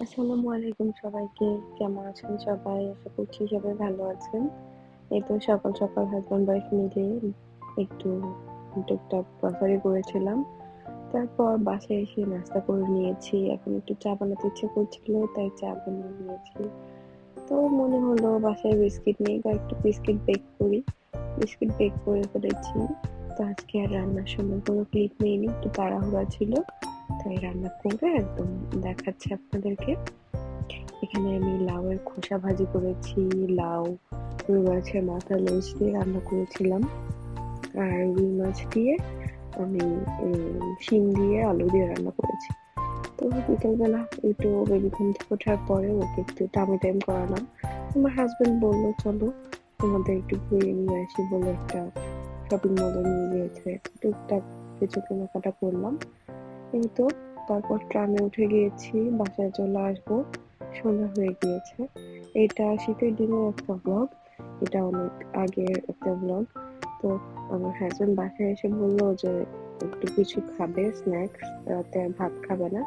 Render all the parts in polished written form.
আসসালামু আলাইকুম সবাইকে। কেমন আছেন সবাই? আশা করছি সবাই ভালো আছেন। এই তো সকাল, সকাল হাসব্যান্ড ওয়াইফ মিলে একটু টুকটাক গ্রসারি করেছিলাম। তারপর বাসায় এসে নাস্তা করে নিয়েছি। এখন একটু চা বানাতে ইচ্ছে করছিল, তাই চা বানিয়ে নিয়েছি। তো মনে হলো বাসায় বিস্কিট নেই, কয়েকটা বিস্কিট বেক করি। বিস্কিট বেক করে ফেলেছি। তো আজকে আর রান্নার সময় কোনো ক্লিপ নেইনি, একটু তাড়াহুড়া ছিল। তাই রান্না করে একদম দেখাচ্ছি আপনাদেরকে। এখানে আমি লাউয়ের খোসা ভাজি করেছি, লাউ, রুই মাছের মাথা লেজ দিয়ে রান্না করেছিলাম। আর রুই মাছ দিয়ে আমি শিম দিয়ে আলু দিয়ে রান্না করেছি। তো বিকেলবেলা একটু বেবি ঘুম থেকে ওঠার পরে ওকে একটু টামি টাইম করালাম। আমার হাজবেন্ড বললো চলো তোমাদের একটু ঘুরিয়ে নিয়ে আসি বলে একটা শপিং মলে নিয়ে গিয়েছে। টুকটাক কিছু কেনাকাটা করলাম। এই তো তারপর ট্রামে উঠে গিয়েছি, বাসায় চলে আসবো। সন্ধ্যা হয়ে গিয়েছে। এটা শীতের দিনের একটা ব্লগ। এটা অনেক আগের একটা ব্লগ। তো আমার হাজবেন্ড বাসায় এসে বললো যে একটু কিছু খাবে স্ন্যাক্স, রাতে আর ভাত খাবে না।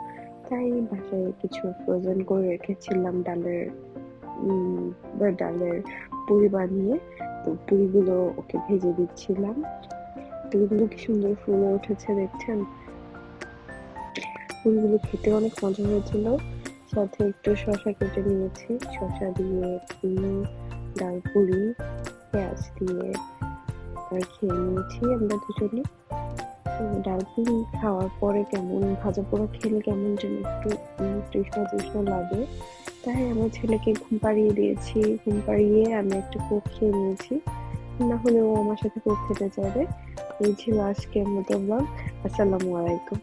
তাই বাসায় কিছু ফ্রোজেন করে রেখেছিলাম ডালের পুরি বানিয়ে। তো পুরিগুলো ওকে ভেজে দিচ্ছিলাম। পুরিগুলো কি সুন্দর ফুলে উঠেছে দেখছেন। পুরিগুলো খেতে অনেক মজা হয়েছিল। সাথে একটু শসা কেটে নিয়েছি, শসা দিয়ে ডাল পুরি পেঁয়াজ দিয়ে খেয়ে নিয়েছি আমরা দুজনে। ডাল পুরি খাওয়ার পরে কেমন ভাজা পোড়া খেলে কেমন যেন একটু তৃষ্ণা তৃষ্ণা লাগে। তাই আমার ছেলেকে ঘুম পাড়িয়ে দিয়েছি, ঘুম পাড়িয়ে আমি একটা কোক খেয়ে নিয়েছি। না হলে ও আমার সাথে কোক খেতে চাইবে। এই ছিল আজকের মতো ব্লগ। আসসালামু আলাইকুম।